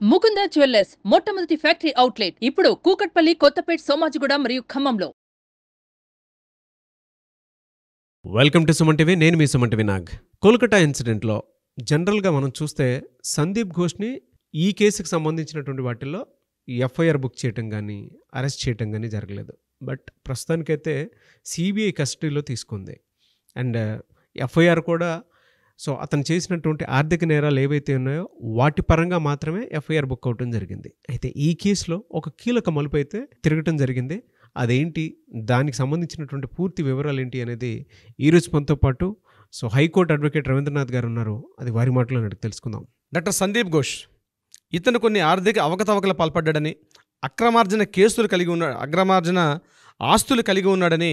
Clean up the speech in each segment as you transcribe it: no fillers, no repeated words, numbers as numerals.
Mukunda jewellers మొట్టమొదటి factory outlet ఇప్పుడు కూకట్పల్లి, కొత్తపేట్, సోమాజిగూడ మరియు ఖమ్మంలో. Welcome to Suman TV. నేను మీ సుమన్ టీవీ నాగ్. కోల్కతా ఇన్సిడెంట్లో జనరల్గా మనం చూస్తే సందీప్ ఘోష్ని ఈ కేసుకు సంబంధించినటువంటి వాటిల్లో ఎఫ్ఐఆర్ బుక్ చేయటం కానీ అరెస్ట్ చేయటం కానీ జరగలేదు. బట్ ప్రస్తుతానికైతే సిబిఐ కస్టడీలో తీసుకుంది. అండ్ ఎఫ్ఐఆర్ కూడా అతను చేసినటువంటి ఆర్థిక నేరాలు ఏవైతే ఉన్నాయో వాటి పరంగా మాత్రమే ఎఫ్ఐఆర్ బుక్ అవటం జరిగింది. అయితే ఈ కేసులో ఒక కీలక మలుపు అయితే తిరగటం జరిగింది. అదేంటి, దానికి సంబంధించినటువంటి పూర్తి వివరాలు ఏంటి అనేది ఈరోజు మనతో పాటు హైకోర్టు అడ్వకేట్ రవీంద్రనాథ్ గారు ఉన్నారు. అది వారి మాటలో అడిగి తెలుసుకుందాం. డాక్టర్ సందీప్ ఘోష్ ఇతను కొన్ని ఆర్థిక అవకతవకలు పాల్పడ్డాడని, అక్రమార్జన కేసులు కలిగి ఉన్నాడు, అక్రమార్జన ఆస్తులు కలిగి ఉన్నాడని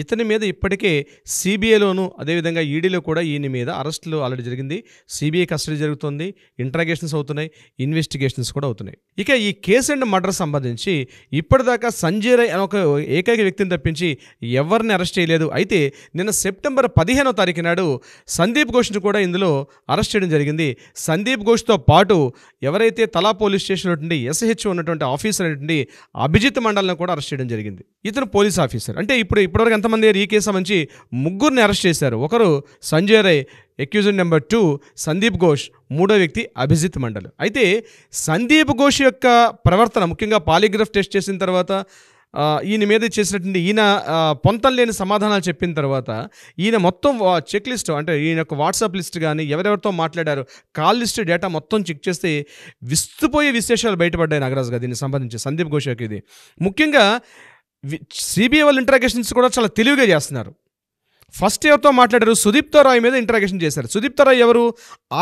ఇతని మీద ఇప్పటికే సిబిఐలోను అదేవిధంగా ఈడీలో కూడా ఈయన మీద అరెస్టులు ఆల్రెడీ జరిగింది. సిబిఐ కస్టడీ జరుగుతుంది, ఇంట్రాగేషన్స్ అవుతున్నాయి, ఇన్వెస్టిగేషన్స్ కూడా అవుతున్నాయి. ఇక ఈ కేసు అండ్ మర్డర్ సంబంధించి ఇప్పటిదాకా సంజయ్ రాయ్ అనే ఒక ఏకైక వ్యక్తిని తప్పించి ఎవరిని అరెస్ట్ చేయలేదు. అయితే నిన్న సెప్టెంబర్ 15వ తారీఖు నాడు సందీప్ ఘోష్ను కూడా ఇందులో అరెస్ట్ చేయడం జరిగింది. సందీప్ ఘోష్తో పాటు ఎవరైతే తలా పోలీస్ స్టేషన్ ఉన్నటువంటి ఎస్హెచ్ ఉన్నటువంటి ఆఫీసర్ అయినటువంటి అభిజిత్ మండల్ని కూడా అరెస్ట్ చేయడం జరిగింది. ఇతను పోలీస్ ఆఫీసర్. అంటే ఇప్పటివరకు ఎంతమంది ఈ కేసు సంబంధించి ముగ్గురిని అరెస్ట్ చేశారు. ఒకరు సంజయ్ రాయ్, అక్యూజ్డ్ నెంబర్ 2 సందీప్ ఘోష్, మూడో వ్యక్తి అభిజిత్ మండల్. అయితే సందీప్ ఘోష్ యొక్క ప్రవర్తన, ముఖ్యంగా పాలిగ్రాఫ్ టెస్ట్ చేసిన తర్వాత ఈయన మీద చేసినటువంటి ఈయన పొంతం లేని సమాధానాలు చెప్పిన తర్వాత ఈయన మొత్తం చెక్ లిస్ట్, అంటే ఈయన యొక్క వాట్సాప్ లిస్ట్ కానీ ఎవరెవరితో మాట్లాడారు కాల్ లిస్ట్ డేటా మొత్తం చెక్ చేస్తే విస్తుపోయే విశేషాలు బయటపడ్డాయి నాగరాజు గారు. దీనికి సంబంధించి సందీప్ ఘోష్ యొక్క ఇది ముఖ్యంగా సిబిఐ వాళ్ళ ఇంటరాగేషన్స్ కూడా చాలా తెలివిగా చేస్తున్నారు. ఫస్ట్ ఎవరితో మాట్లాడారు, సుదీప్తో రాయ్ మీద ఇంటరాగేషన్ చేశారు. సుదీప్తో రాయ్ ఎవరు?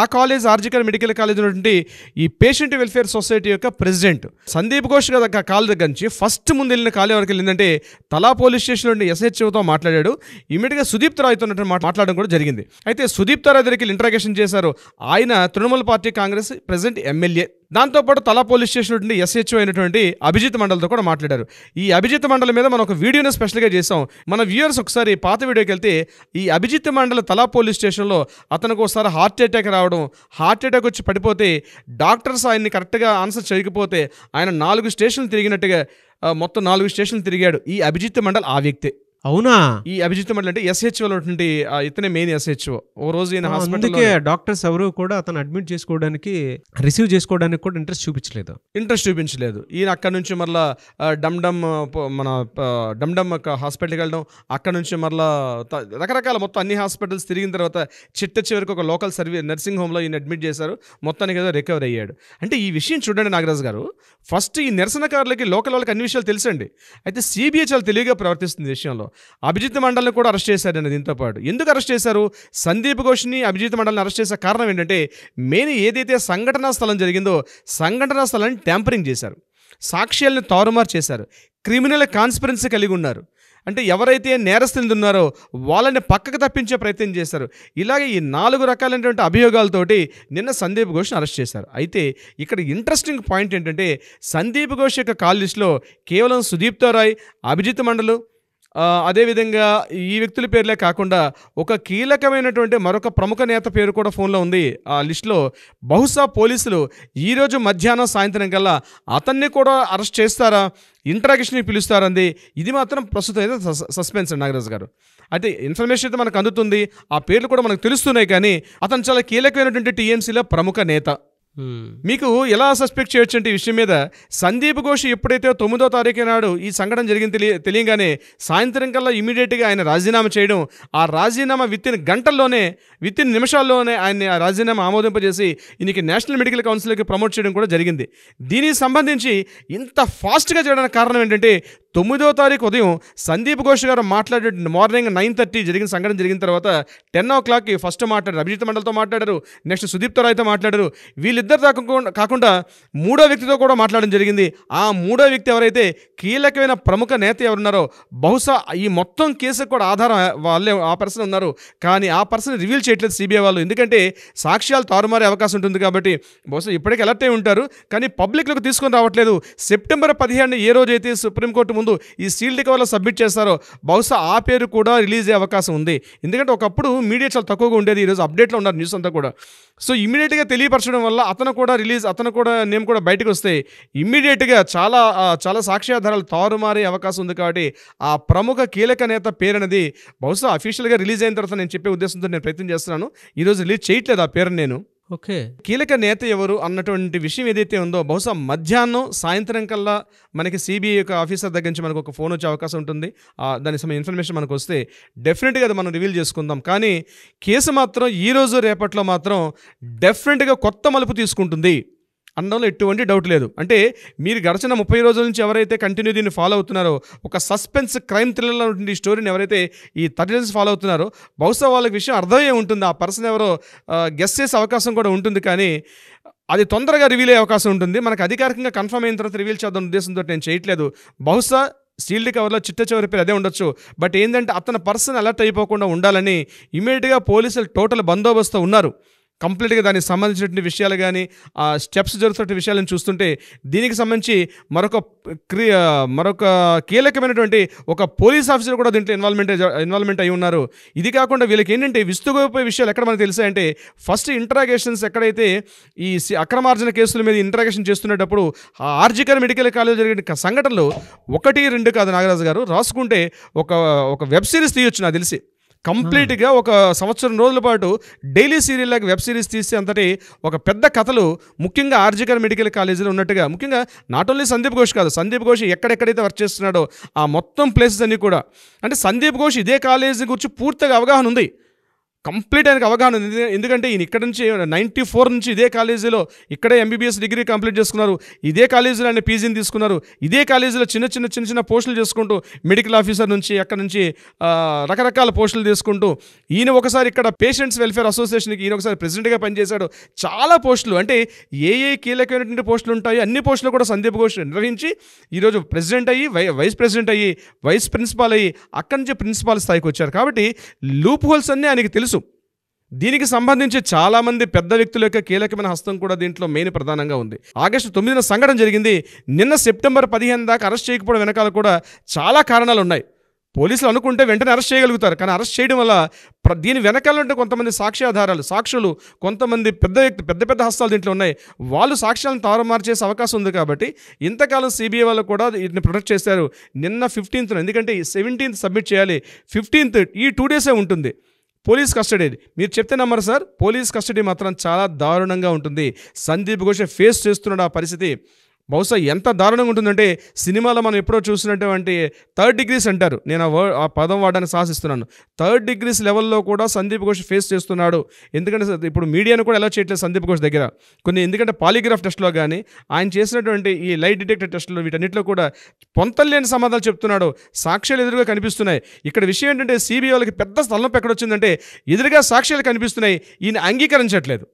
ఆ కాలేజ్ ఆర్జికల్ మెడికల్ కాలేజ్ ఉన్నటువంటి ఈ పేషెంట్ వెల్ఫేర్ సొసైటీ యొక్క ప్రెసిడెంట్. సందీప్ ఘోష్ కదా కాల్ దగ్గర నుంచి ఫస్ట్ ముందు వెళ్ళిన కాల్ ఎవరికి వెళ్ళిందంటే తలా పోలీస్ స్టేషన్లో ఉండి ఎస్హెచ్ఓతో మాట్లాడాడు. ఇమీడియట్గా సుదీప్తో రాయ్తో మాట్లాడడం కూడా జరిగింది. అయితే సుదీప్తో రాయ్ దగ్గరికి ఇంటరాగేషన్ చేశారు. ఆయన Trinamool party Congress president MLA. దాంతోపాటు తలా పోలీస్ స్టేషన్ నుండి ఎస్హెచ్ఓ అయినటువంటి అభిజిత్ మండల్తో కూడా మాట్లాడారు. ఈ అభిజిత్ మండల్ మీద మనం ఒక వీడియోని స్పెషల్గా చేసాం. మన వ్యూవర్స్ ఒకసారి పాత వీడియోకి వెళ్తే ఈ అభిజిత్ మండల్ తలా పోలీస్ స్టేషన్లో అతనికి ఒకసారి హార్ట్ అటాక్ రావడం, హార్ట్ అటాక్ వచ్చి పడిపోతే డాక్టర్స్ ఆయన్ని కరెక్ట్గా ఆన్సర్ చేయకపోతే ఆయన 4 స్టేషన్లు తిరిగినట్టుగా మొత్తం 4 స్టేషన్లు తిరిగాడు ఈ అభిజిత్ మండల్. ఆ వ్యక్తే. అవునా? ఈ అభిజిత్ మండల్ అంటే ఎస్హెచ్ఓ ఉన్నటువంటి ఇతనే మెయిన్ ఎస్హెచ్ఓ. ఓ రోజు ఈయన హాస్పిటల్ డాక్టర్స్ ఎవరు కూడా అతను అడ్మిట్ చేసుకోవడానికి, రిసీవ్ చేసుకోవడానికి కూడా ఇంట్రెస్ట్ చూపించలేదు. ఈయన అక్కడ నుంచి మరలా డమ్డమ్ హాస్పిటల్కి వెళ్ళడం, అక్కడ నుంచి మరలా రకరకాల మొత్తం అన్ని హాస్పిటల్స్ తిరిగిన తర్వాత చివరికి ఒక లోకల్ నర్సింగ్ హోమ్లో ఈయన అడ్మిట్ చేశారు. మొత్తానికి ఏదో రికవర్ అయ్యాడు. అంటే ఈ విషయం చూడండి నాగరాజు గారు, ఫస్ట్ ఈ నిరసనకారులకి లోకల్ వాళ్ళకి అన్ని విషయాలు తెలుసండి. అయితే సిబిఐ చాలా తెలివిగా ప్రవర్తిస్తుంది విషయంలో. అభిజిత్ మండల్ని కూడా అరెస్ట్ చేశారండి. దీంతో పాటు ఎందుకు అరెస్ట్ చేశారు? సందీప్ ఘోష్ని, అభిజిత్ మండల్ని అరెస్ట్ చేసే కారణం ఏంటంటే మెయిన్ ఏదైతే సంఘటనా స్థలం జరిగిందో సంఘటనా స్థలాన్ని ట్యాంపరింగ్ చేశారు, సాక్ష్యాలను తారుమారు చేశారు, క్రిమినల్ కాన్స్పిరెన్సీ కలిగి ఉన్నారు. అంటే ఎవరైతే నేరస్తులు ఉన్నారో వాళ్ళని పక్కకు తప్పించే ప్రయత్నం చేశారు. ఇలాగే ఈ 4 రకాలైనటువంటి అభియోగాలతోటి నిన్న సందీప్ ఘోష్ని అరెస్ట్ చేశారు. అయితే ఇక్కడ ఇంట్రెస్టింగ్ పాయింట్ ఏంటంటే సందీప్ ఘోష్ యొక్క కాల్ లిస్టులో కేవలం సుదీప్తో రాయ్, అభిజిత్ మండలు, అదేవిధంగా ఈ వ్యక్తుల పేర్లే కాకుండా ఒక కీలకమైనటువంటి మరొక ప్రముఖ నేత పేరు కూడా ఫోన్లో ఉంది ఆ లిస్టులో. బహుశా పోలీసులు ఈరోజు మధ్యాహ్నం సాయంత్రం కల్లా అతన్ని కూడా అరెస్ట్ చేస్తారా, ఇంట్రాగేషన్కి పిలుస్తారంది. ఇది మాత్రం ప్రస్తుతం అయితే సస్పెన్స్ నాగరాజు గారు. అయితే ఇన్ఫర్మేషన్ అయితే మనకు అందుతుంది, ఆ పేర్లు కూడా మనకు తెలుస్తున్నాయి. కానీ అతను చాలా కీలకమైనటువంటి టీఎంసీలో ప్రముఖ నేత. మీకు ఎలా సస్పెక్ట్ చేయొచ్చు అంటే ఈ విషయం మీద సందీప్ ఘోష్ ఎప్పుడైతే 9వ తారీఖు నాడు ఈ సంఘటన జరిగింది తెలియగానే సాయంత్రం కల్లా ఇమీడియట్గా ఆయన రాజీనామా చేయడం, ఆ రాజీనామా విత్ ఇన్ నిమిషాల్లోనే ఆయన ఆ రాజీనామా ఆమోదింపజేసి ఈయనకి నేషనల్ మెడికల్ కౌన్సిల్కి ప్రమోట్ చేయడం కూడా జరిగింది. దీనికి సంబంధించి ఇంత ఫాస్ట్గా చేయడానికి కారణం ఏంటంటే 9వ తారీఖు ఉదయం సందీప్ ఘోష్ గారు మాట్లాడే మార్నింగ్ 9:30 జరిగిన సంఘటన జరిగిన తర్వాత 10 o'clockకి ఫస్ట్ మాట్లాడారు, అభిజిత్ మండల్తో మాట్లాడారు, నెక్స్ట్ సుదీప్తో రాయ్తో మాట్లాడారు. వీళ్ళిద్దరు కాకుండా మూడో వ్యక్తితో కూడా మాట్లాడడం జరిగింది. ఆ మూడో వ్యక్తి ఎవరైతే కీలకమైన ప్రముఖ నేత ఎవరున్నారో బహుశా ఈ మొత్తం కేసుకు కూడా ఆధారం వాళ్ళే, ఆ పర్సన్ ఉన్నారు. కానీ ఆ పర్సన్ రివీల్ చేయట్లేదు సిబిఐ వాళ్ళు. ఎందుకంటే సాక్ష్యాలు తారుమారే అవకాశం ఉంటుంది కాబట్టి బహుశా ఇప్పటికీ అలర్ట్ అయి ఉంటారు. కానీ పబ్లిక్లోకి తీసుకొని రావట్లేదు. సెప్టెంబర్ 15 ఏ రోజైతే సుప్రీంకోర్టు ముందు ముందు ఈ సీల్డ్ కవర్లో సబ్మిట్ చేస్తారో బహుశా ఆ పేరు కూడా రిలీజ్ అయ్యే అవకాశం ఉంది. ఎందుకంటే ఒకప్పుడు మీడియా చాలా తక్కువగా ఉండేది, ఈరోజు అప్డేట్లో ఉన్నారు న్యూస్ అంతా కూడా. సో ఇమ్మీడియట్గా తెలియపరచడం వల్ల అతను కూడా నేమ్ కూడా బయటకు వస్తే ఇమ్మీడియట్గా చాలా సాక్ష్యాధారాలు తారుమారే అవకాశం ఉంది. కాబట్టి ఆ ప్రముఖ కీలక నేత పేరు అనేది బహుశా అఫీషియల్గా రిలీజ్ అయిన తర్వాత నేను చెప్పే ఉద్దేశంతో నేను ప్రయత్నం చేస్తున్నాను. ఈరోజు రిలీజ్ చేయట్లేదు ఆ పేరుని నేను. ఓకే, కీలక నేత ఎవరు అన్నటువంటి విషయం ఏదైతే ఉందో బహుశా మధ్యాహ్నం సాయంత్రం కల్లా మనకి సిబిఐ యొక్క ఆఫీసర్ దగ్గర నుంచి మనకు ఒక ఫోన్ వచ్చే అవకాశం ఉంటుంది. దానికి సంబంధించిన ఇన్ఫర్మేషన్ మనకు వస్తే డెఫినెట్గా అది మనం రివీల్ చేసుకుందాం. కానీ కేసు మాత్రం ఈరోజు రేపట్లో మాత్రం డెఫినెట్గా కొత్త మలుపు తీసుకుంటుంది అనడంలో ఎటువంటి డౌట్ లేదు. అంటే మీరు గడిచిన 30 రోజుల నుంచి ఎవరైతే కంటిన్యూ దీన్ని ఫాలో అవుతున్నారో, ఒక సస్పెన్స్ క్రైమ్ థ్రిల్లర్లో ఉంటుంది ఈ స్టోరీని ఎవరైతే ఈ 30 డేస్ ఫాలో అవుతున్నారో బహుశా వాళ్ళకి విషయం అర్థమయ్యే ఉంటుంది. ఆ పర్సన్ ఎవరో గెస్ చేసే అవకాశం కూడా ఉంటుంది. కానీ అది తొందరగా రివీల్ అయ్యే అవకాశం ఉంటుంది. మనకు అధికారికంగా కన్ఫర్మ్ అయిన తర్వాత రివీల్ చేద్దాం ఉద్దేశంతో నేను చేయట్లేదు. బహుశా సీల్డ్ కవర్లో చిట్ట చివరి పేరు అదే ఉండొచ్చు. బట్ ఏంటంటే అతని పర్సన్ అలర్ట్ అయిపోకుండా ఉండాలని ఇమీడియట్గా పోలీసులు టోటల్ బందోబస్తు ఉన్నారు. కంప్లీట్గా దానికి సంబంధించిన విషయాలు కానీ ఆ స్టెప్స్ జరుగుతున్న విషయాలను చూస్తుంటే దీనికి సంబంధించి మరొక కీలకమైనటువంటి ఒక పోలీస్ ఆఫీసర్ కూడా దీంట్లో ఇన్వాల్వ్మెంట్ అయి ఉన్నారు. ఇది కాకుండా వీళ్ళకి ఏంటంటే విస్తుపోయే విషయాలు ఎక్కడ మనకు తెలుసాయంటే, ఫస్ట్ ఇంటరాగేషన్స్ ఎక్కడైతే ఈ అక్రమార్జన కేసుల మీద ఇంటరాగేషన్ చేస్తున్నప్పుడు ఆ ఆర్జికర్ మెడికల్ కాలేజ్ జరిగిన సంఘటనలు 1, 2 కాదు నాగరాజు గారు, రాసుకుంటే ఒక వెబ్ సిరీస్ తీయొచ్చు నాకు తెలిసి. కంప్లీట్గా ఒక 1 సంవత్సరం రోజుల పాటు డైలీ సీరియల్ లాగా వెబ్ సిరీస్ తీస్తే అంతటి ఒక పెద్ద కథలు ముఖ్యంగా ఆర్జికర్ మెడికల్ కాలేజీలో ఉన్నట్టుగా, ముఖ్యంగా నాట్ ఓన్లీ సందీప్ ఘోష్ కాదు, సందీప్ ఘోష్ ఎక్కడెక్కడైతే వర్క్ చేస్తున్నాడో ఆ మొత్తం ప్లేసెస్ అన్నీ కూడా, అంటే సందీప్ ఘోష్ ఇదే కాలేజీ గురించి పూర్తిగా అవగాహన ఉంది, కంప్లీట్ ఆయనకు అవగాహన ఉంది. ఎందుకంటే ఈయన ఇక్కడ నుంచి 94 నుంచి ఇదే కాలేజీలో ఇక్కడే ఎంబీబీఎస్ డిగ్రీ కంప్లీట్ చేసుకున్నారు, ఇదే కాలేజీలో ఆయన పీజీని తీసుకున్నారు, ఇదే కాలేజీలో చిన్న పోస్టులు చేసుకుంటూ మెడికల్ ఆఫీసర్ నుంచి అక్కడ నుంచి రకరకాల పోస్టులు తీసుకుంటూ ఈయన ఒకసారి ఇక్కడ పేషెంట్స్ వెల్ఫేర్ అసోసియేషన్కి ఈయన ఒకసారి ప్రెసిడెంట్గా పనిచేశాడు. చాలా పోస్టులు, అంటే ఏ కీలకమైనటువంటి పోస్టులు ఉంటాయో అన్ని పోస్టులు కూడా సందీప్ ఘోష్ నిర్వహించి ఈరోజు ప్రెసిడెంట్ అయ్యి వైస్ ప్రెసిడెంట్ అయ్యి వైస్ ప్రిన్సిపాల్ అయ్యి అక్కడి నుంచి ప్రిన్సిపాల్ స్థాయికి వచ్చారు. కాబట్టి లూప్ హోల్స్ అన్నీ ఆయనకి తెలుసు. దీనికి సంబంధించి చాలామంది పెద్ద వ్యక్తుల యొక్క కీలకమైన హస్తం కూడా దీంట్లో మెయిన్ ప్రధానంగా ఉంది. ఆగస్టు 9న సంఘటన జరిగింది. నిన్న సెప్టెంబర్ 15 దాకా అరెస్ట్ చేయకపోవడం వెనకాల కూడా చాలా కారణాలు ఉన్నాయి. పోలీసులు అనుకుంటే వెంటనే అరెస్ట్ చేయగలుగుతారు, కానీ అరెస్ట్ చేయడం వల్ల దీని వెనకాల ఉంటే కొంతమంది సాక్షులు, కొంతమంది పెద్ద హస్తాలు దీంట్లో ఉన్నాయి. వాళ్ళు సాక్ష్యాలను తారుమారు చేసే అవకాశం ఉంది. కాబట్టి ఇంతకాలం సిబిఐ వాళ్ళు కూడా వీటిని ప్రొటెక్ట్ చేశారు. నిన్న 15న, ఎందుకంటే 17th సబ్మిట్ చేయాలి, 15th ఈ 2 డేసే ఉంటుంది పోలీస్ కస్టడీ. మీరు చెప్తే నమ్మరు సార్, పోలీస్ కస్టడీ మాత్రం చాలా దారుణంగా ఉంటుంది. సందీప్ ఘోష్ ఫేస్ చేస్తున్నాడు ఆ పరిస్థితి. బహుశా ఎంత దారుణంగా ఉంటుందంటే సినిమాలో మనం ఎప్పుడో చూసినటువంటి 3rd degrees అంటారు, నేను ఆ పదం వాడడానికి సాహసిస్తున్నాను. 3rd degrees లెవెల్లో కూడా సందీప్ ఘోష్ ఫేస్ చేస్తున్నాడు. ఎందుకంటే ఇప్పుడు మీడియాను కూడా ఎలా చేయట్లేదు సందీప్ ఘోష్ దగ్గర కొన్ని, ఎందుకంటే పాలిగ్రాఫ్ టెస్ట్లో కానీ ఆయన చేసినటువంటి ఈ లైట్ డిటెక్టర్ టెస్టులు వీటన్నిటిలో కూడా పొంతలేని సమాధానాలు చెప్తున్నాడు. సాక్ష్యాలు ఎదురుగా కనిపిస్తున్నాయి. ఇక్కడ విషయం ఏంటంటే సిబిఐ వాళ్ళకి పెద్ద తలనొప్పి ఎక్కడొచ్చిందంటే ఎదురుగా సాక్ష్యాలు కనిపిస్తున్నాయి, ఈయన అంగీకరించట్లేదు.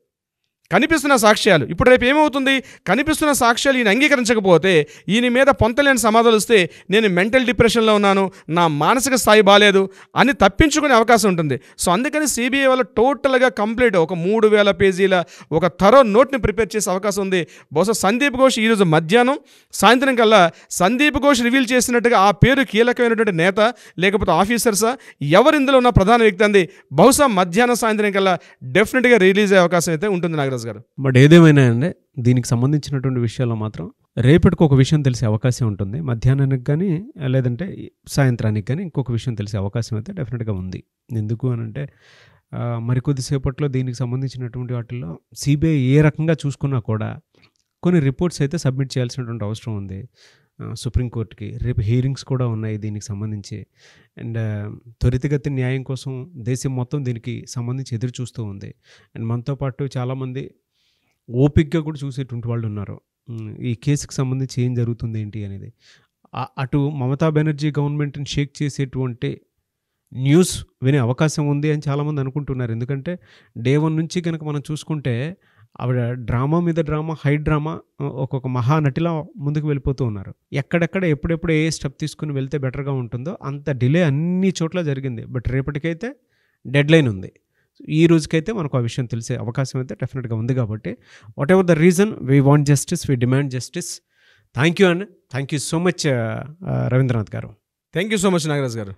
కనిపిస్తున్న సాక్ష్యాలు ఇప్పుడు రేపు ఏమవుతుంది, కనిపిస్తున్న సాక్ష్యాలు ఈయన అంగీకరించకపోతే ఈయన మీద పొంతలేని సమాధానాలు వస్తే నేను మెంటల్ డిప్రెషన్లో ఉన్నాను, నా మానసిక స్థాయి బాగాలేదు అని తప్పించుకునే అవకాశం ఉంటుంది. సో అందుకని సిబిఐ వాళ్ళు టోటల్గా కంప్లీట్ ఒక 3000 పేజీల ఒక థరో నోట్ని ప్రిపేర్ చేసే అవకాశం ఉంది. బహుశా సందీప్ ఘోష్ ఈరోజు మధ్యాహ్నం సాయంత్రం కల్లా సందీప్ ఘోష్ రివీల్ చేసినట్టుగా ఆ పేరు కీలకమైనటువంటి నేత లేకపోతే ఆఫీసర్సా ఎవరు ఇందులో ఉన్న ప్రధాన వ్యక్తి అంది బహుశా మధ్యాహ్నం సాయంత్రం కల్లా డెఫినెట్గా రిలీజ్ అయ్యే అవకాశం అయితే ఉంటుంది నాగరాజు గారు. బట్ ఏదేమైనా అండి దీనికి సంబంధించినటువంటి విషయాల్లో మాత్రం రేపటికి ఒక విషయం తెలిసే అవకాశం ఉంటుంది. మధ్యాహ్నానికి కానీ లేదంటే సాయంత్రానికి కానీ ఇంకొక విషయం తెలిసే అవకాశం అయితే డెఫినెట్గా ఉంది. ఎందుకు అని అంటే మరికొద్దిసేపట్లో దీనికి సంబంధించినటువంటి వాటిల్లో సిబిఐ ఏ రకంగా చూసుకున్నా కూడా కొన్ని రిపోర్ట్స్ అయితే సబ్మిట్ చేయాల్సినటువంటి అవసరం ఉంది సుప్రీంకోర్టుకి. రేపు హీరింగ్స్ కూడా ఉన్నాయి దీనికి సంబంధించి. అండ్ త్వరితగతి న్యాయం కోసం దేశం మొత్తం దీనికి సంబంధించి ఎదురు చూస్తూ ఉంది. అండ్ మనతో పాటు చాలామంది ఓపిక్గా కూడా చూసేటువంటి వాళ్ళు ఉన్నారు ఈ కేసుకి సంబంధించి ఏం జరుగుతుంది ఏంటి అనేది. అటు మమతా బెనర్జీ గవర్నమెంట్ని షేక్ చేసేటువంటి న్యూస్ వినే అవకాశం ఉంది అని చాలామంది అనుకుంటున్నారు. ఎందుకంటే డే 1 నుంచి కనుక మనం చూసుకుంటే ఆవిడ డ్రామా మీద డ్రామా, హై డ్రామా, ఒక్కొక్క మహానటిలా ముందుకు వెళ్ళిపోతూ ఉన్నారు. ఎక్కడెక్కడ ఎప్పుడెప్పుడు ఏ స్టెప్ తీసుకుని వెళ్తే బెటర్గా ఉంటుందో అంత డిలే అన్ని చోట్ల జరిగింది. బట్ రేపటికైతే డెడ్ లైన్ ఉంది. ఈ రోజుకైతే మనకు ఆ విషయం తెలిసే అవకాశం అయితే డెఫినెట్గా ఉంది. కాబట్టి whatever the reason we want justice, we demand justice. Thank you అండి. Thank you so much Ravindranath గారు. Thank you so much Nagaraj గారు.